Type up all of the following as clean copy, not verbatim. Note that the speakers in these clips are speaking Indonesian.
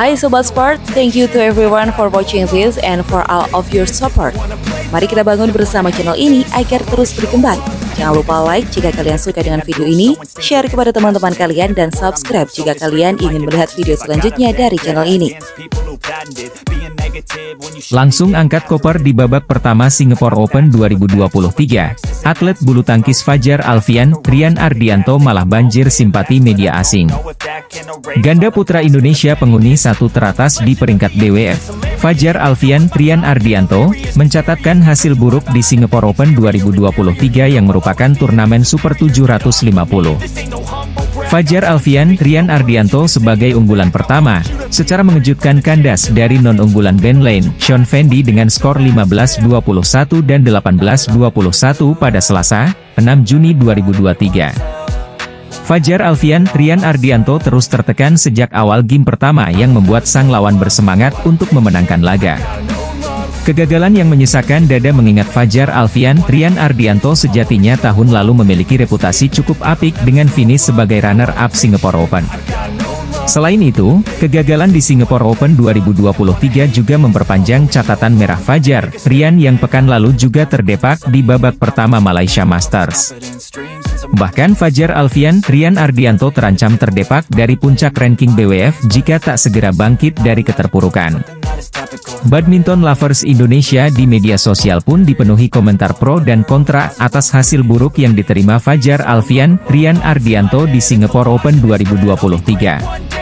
Hai Sobat Sport, thank you to everyone for watching this and for all of your support. Mari kita bangun bersama channel ini agar terus berkembang. Jangan lupa like jika kalian suka dengan video ini, share kepada teman-teman kalian, dan subscribe jika kalian ingin melihat video selanjutnya dari channel ini. Langsung angkat koper di babak pertama Singapore Open 2023. Atlet bulu tangkis Fajar Alfian, Rian Ardianto malah banjir simpati media asing. Ganda putra Indonesia penghuni satu teratas di peringkat BWF, Fajar Alfian, Rian Ardianto, mencatatkan hasil buruk di Singapore Open 2023 yang merupakan turnamen Super 750. Fajar Alfian, Rian Ardianto sebagai unggulan pertama, secara mengejutkan kandas dari non-unggulan Ben Lane, Sean Fendi dengan skor 15-21 dan 18-21 pada Selasa, 6 Juni 2023. Fajar Alfian, Rian Ardianto terus tertekan sejak awal game pertama yang membuat sang lawan bersemangat untuk memenangkan laga. Kegagalan yang menyisakan dada mengingat Fajar Alfian, Rian Ardianto sejatinya tahun lalu memiliki reputasi cukup apik dengan finish sebagai runner-up Singapore Open. Selain itu, kegagalan di Singapore Open 2023 juga memperpanjang catatan merah Fajar, Rian yang pekan lalu juga terdepak di babak pertama Malaysia Masters. Bahkan Fajar Alfian, Rian Ardianto terancam terdepak dari puncak ranking BWF jika tak segera bangkit dari keterpurukan. Badminton lovers Indonesia di media sosial pun dipenuhi komentar pro dan kontra atas hasil buruk yang diterima Fajar Alfian, Rian Ardianto di Singapore Open 2023.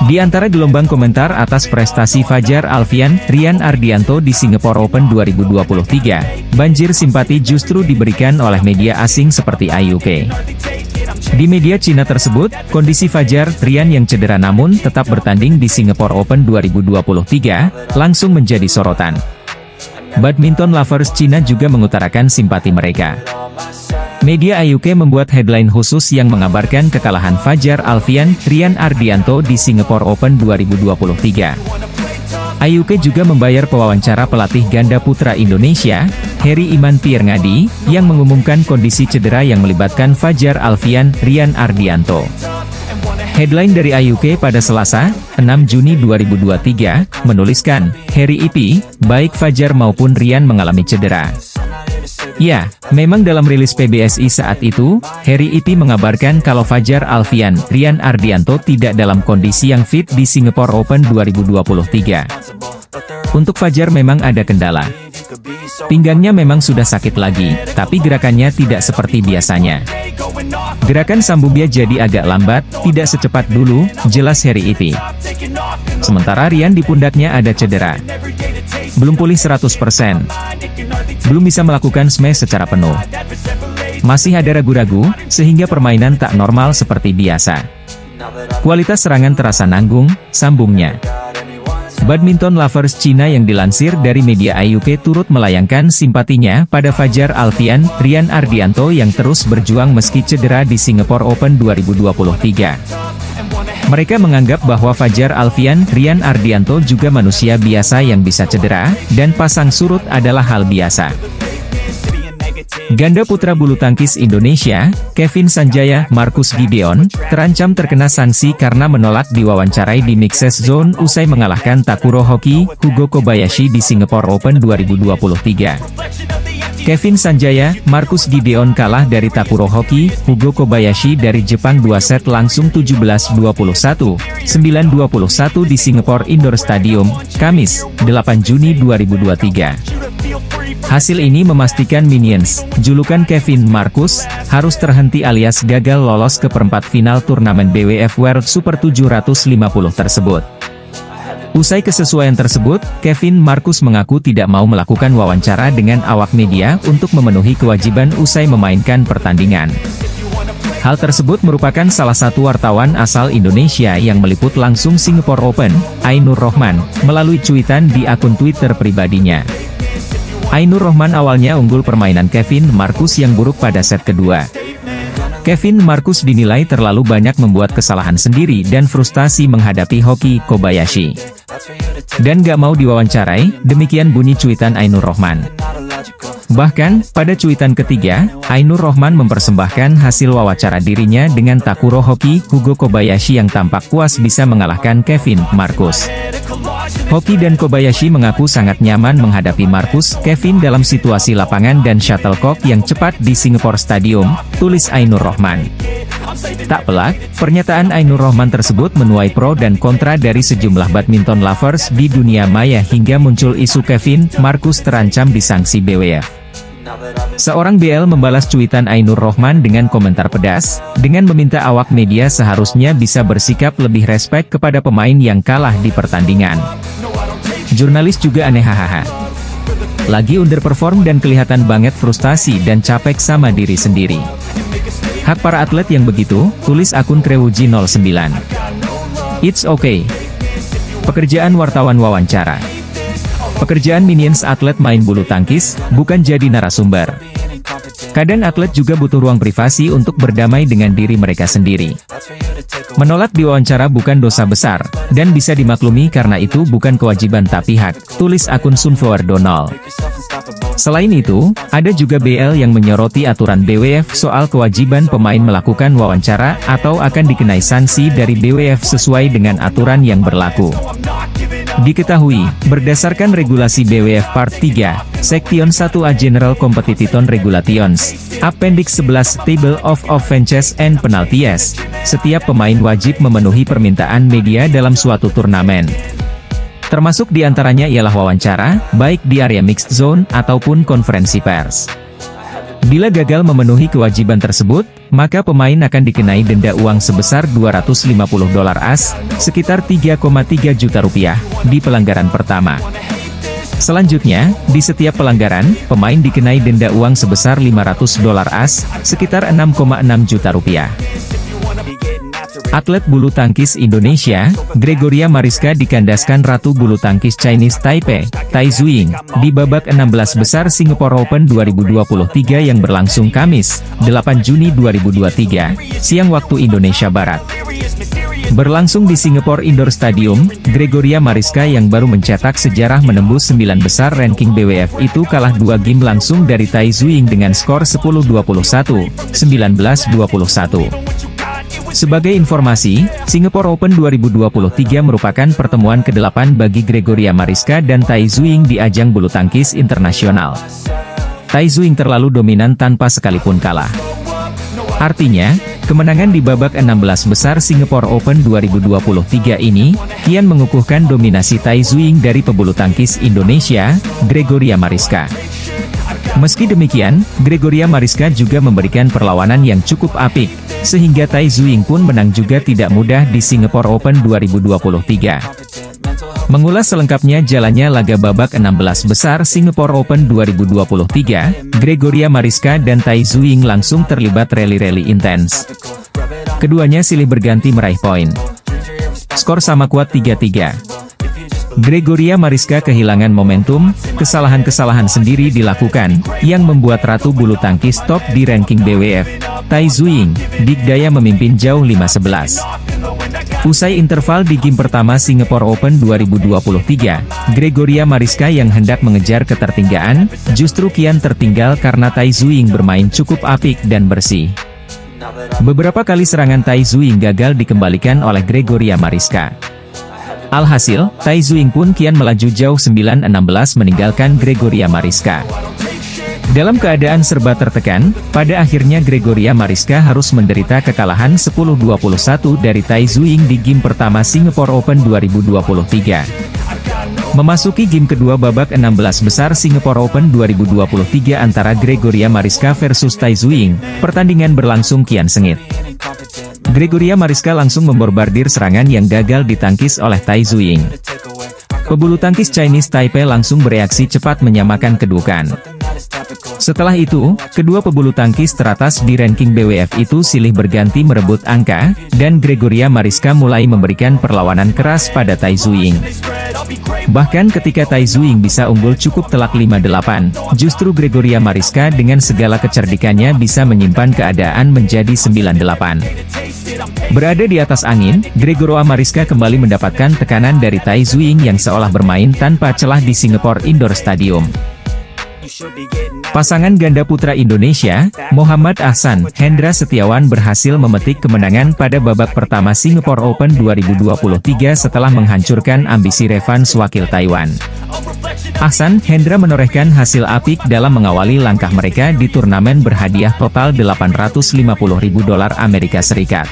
Di antara gelombang komentar atas prestasi Fajar Alfian, Rian Ardianto di Singapore Open 2023, banjir simpati justru diberikan oleh media asing seperti IUK. Di media Cina tersebut, kondisi Fajar, Rian yang cedera namun tetap bertanding di Singapore Open 2023, langsung menjadi sorotan. Badminton lovers Cina juga mengutarakan simpati mereka. Media IUK membuat headline khusus yang mengabarkan kekalahan Fajar Alfian, Rian Ardianto di Singapore Open 2023. IUK juga membayar pewawancara pelatih ganda putra Indonesia, Heri Iman Pierngadi, yang mengumumkan kondisi cedera yang melibatkan Fajar Alfian, Rian Ardianto. Headline dari IUK pada Selasa, 6 Juni 2023, menuliskan, Heri IP, baik Fajar maupun Rian mengalami cedera. Ya, memang dalam rilis PBSI saat itu, Heri IP mengabarkan kalau Fajar Alfian, Rian Ardianto tidak dalam kondisi yang fit di Singapore Open 2023. Untuk Fajar memang ada kendala. Pinggangnya memang sudah sakit lagi, tapi gerakannya tidak seperti biasanya. Gerakan sambungnya jadi agak lambat, tidak secepat dulu, jelas Heri IP. Sementara Rian di pundaknya ada cedera. Belum pulih 100%. Belum bisa melakukan smash secara penuh. Masih ada ragu-ragu, sehingga permainan tak normal seperti biasa. Kualitas serangan terasa nanggung, sambungnya. Badminton lovers Cina yang dilansir dari media IUK turut melayangkan simpatinya pada Fajar Alfian, Rian Ardianto yang terus berjuang meski cedera di Singapore Open 2023. Mereka menganggap bahwa Fajar Alfian, Rian Ardianto juga manusia biasa yang bisa cedera, dan pasang surut adalah hal biasa. Ganda putra bulu tangkis Indonesia, Kevin Sanjaya, Marcus Gideon, terancam terkena sanksi karena menolak diwawancarai di Mixed Zone usai mengalahkan Takuro Hoki, Hugo Kobayashi di Singapore Open 2023. Kevin Sanjaya, Marcus Gideon kalah dari Takuro Hoki, Hugo Kobayashi dari Jepang 2 set langsung 17-21, 9-21 di Singapore Indoor Stadium, Kamis, 8 Juni 2023. Hasil ini memastikan Minions, julukan Kevin Marcus, harus terhenti alias gagal lolos ke perempat final turnamen BWF World Super 750 tersebut. Usai kesesuaian tersebut, Kevin Marcus mengaku tidak mau melakukan wawancara dengan awak media untuk memenuhi kewajiban usai memainkan pertandingan. Hal tersebut merupakan salah satu wartawan asal Indonesia yang meliput langsung Singapore Open, Ainur Rohman, melalui cuitan di akun Twitter pribadinya. Ainur Rohman awalnya unggul permainan Kevin Marcus yang buruk pada set kedua. Kevin Marcus dinilai terlalu banyak membuat kesalahan sendiri dan frustasi menghadapi Hoki Kobayashi. Dan gak mau diwawancarai, demikian bunyi cuitan Ainur Rohman. Bahkan, pada cuitan ketiga, Ainur Rohman mempersembahkan hasil wawancara dirinya dengan Takuro Hoki Hugo Kobayashi yang tampak puas bisa mengalahkan Kevin Marcus. Hoki dan Kobayashi mengaku sangat nyaman menghadapi Marcus Kevin dalam situasi lapangan dan shuttlecock yang cepat di Singapore Stadium, tulis Ainur Rohman. Tak pelak, pernyataan Ainur Rohman tersebut menuai pro dan kontra dari sejumlah badminton lovers di dunia maya hingga muncul isu Kevin Marcus terancam disanksi BWF. Seorang BL membalas cuitan Ainur Rohman dengan komentar pedas, dengan meminta awak media seharusnya bisa bersikap lebih respek kepada pemain yang kalah di pertandingan. Jurnalis juga aneh hahaha. Lagi underperform dan kelihatan banget frustasi dan capek sama diri sendiri. Hak para atlet yang begitu, tulis akun Krewuji 09. It's okay. Pekerjaan wartawan wawancara. Pekerjaan minions atlet main bulu tangkis, bukan jadi narasumber. Kadang atlet juga butuh ruang privasi untuk berdamai dengan diri mereka sendiri. Menolak diwawancara bukan dosa besar, dan bisa dimaklumi karena itu bukan kewajiban tapi hak, tulis akun Sunflower Donald. Selain itu, ada juga BL yang menyoroti aturan BWF soal kewajiban pemain melakukan wawancara atau akan dikenai sanksi dari BWF sesuai dengan aturan yang berlaku. Diketahui, berdasarkan regulasi BWF Part 3, Section 1A General Competition Regulations, Appendix 11 Table of Offences and Penalties, setiap pemain wajib memenuhi permintaan media dalam suatu turnamen. Termasuk diantaranya ialah wawancara, baik di area mixed zone ataupun konferensi pers. Bila gagal memenuhi kewajiban tersebut, maka pemain akan dikenai denda uang sebesar $250 AS, sekitar 3,3 juta rupiah, di pelanggaran pertama. Selanjutnya, di setiap pelanggaran, pemain dikenai denda uang sebesar $500 AS, sekitar 6,6 juta rupiah. Atlet bulu tangkis Indonesia, Gregoria Mariska dikandaskan Ratu Bulu Tangkis Chinese Taipei, Tai Tzu-ying, di babak 16 besar Singapore Open 2023 yang berlangsung Kamis, 8 Juni 2023, siang waktu Indonesia Barat. Berlangsung di Singapore Indoor Stadium, Gregoria Mariska yang baru mencetak sejarah menembus 9 besar ranking BWF itu kalah 2 game langsung dari Tai Tzu-ying dengan skor 10-21, 19-21. Sebagai informasi, Singapore Open 2023 merupakan pertemuan ke-8 bagi Gregoria Mariska dan Tai Tzu-ying di ajang bulu tangkis internasional. Tai Tzu-ying terlalu dominan tanpa sekalipun kalah. Artinya, kemenangan di babak 16 besar Singapore Open 2023 ini, kian mengukuhkan dominasi Tai Tzu-ying dari pebulu tangkis Indonesia, Gregoria Mariska. Meski demikian, Gregoria Mariska juga memberikan perlawanan yang cukup apik, sehingga Tai Tzu-ying pun menang juga tidak mudah di Singapore Open 2023. Mengulas selengkapnya jalannya laga babak 16 besar Singapore Open 2023, Gregoria Mariska dan Tai Tzu-ying langsung terlibat rally-rally intens. Keduanya silih berganti meraih poin. Skor sama kuat 3-3. Gregoria Mariska kehilangan momentum, kesalahan-kesalahan sendiri dilakukan, yang membuat Ratu Bulu Tangkis top di ranking BWF, Tai Tzu-ying, dikdaya memimpin jauh 5-11. Usai interval di game pertama Singapore Open 2023, Gregoria Mariska yang hendak mengejar ketertinggalan, justru kian tertinggal karena Tai Tzu-ying bermain cukup apik dan bersih. Beberapa kali serangan Tai Tzu-ying gagal dikembalikan oleh Gregoria Mariska. Alhasil, Tai Tzu-ying pun kian melaju jauh 9-16 meninggalkan Gregoria Mariska. Dalam keadaan serba tertekan, pada akhirnya Gregoria Mariska harus menderita kekalahan 10-21 dari Tai Tzu-ying di game pertama Singapore Open 2023. Memasuki game kedua babak 16 besar Singapore Open 2023 antara Gregoria Mariska versus Tai Tzu-ying, pertandingan berlangsung kian sengit. Gregoria Mariska langsung memborbardir serangan yang gagal ditangkis oleh Tai Tzu-ying. Pebulu tangkis Chinese Taipei langsung bereaksi cepat menyamakan kedudukan. Setelah itu, kedua pebulu tangkis teratas di ranking BWF itu silih berganti merebut angka, dan Gregoria Mariska mulai memberikan perlawanan keras pada Tai Tzu-ying. Bahkan ketika Tai Tzu-ying bisa unggul cukup telak 5-8, justru Gregoria Mariska dengan segala kecerdikannya bisa menyimpan keadaan menjadi 9-8. Berada di atas angin, Gregoria Mariska kembali mendapatkan tekanan dari Tai Tzu-ying yang seolah bermain tanpa celah di Singapore Indoor Stadium. Pasangan ganda putra Indonesia, Muhammad Ahsan, Hendra Setiawan berhasil memetik kemenangan pada babak pertama Singapore Open 2023 setelah menghancurkan ambisi Revans wakil Taiwan. Ahsan, Hendra menorehkan hasil apik dalam mengawali langkah mereka di turnamen berhadiah total $850.000 Amerika Serikat.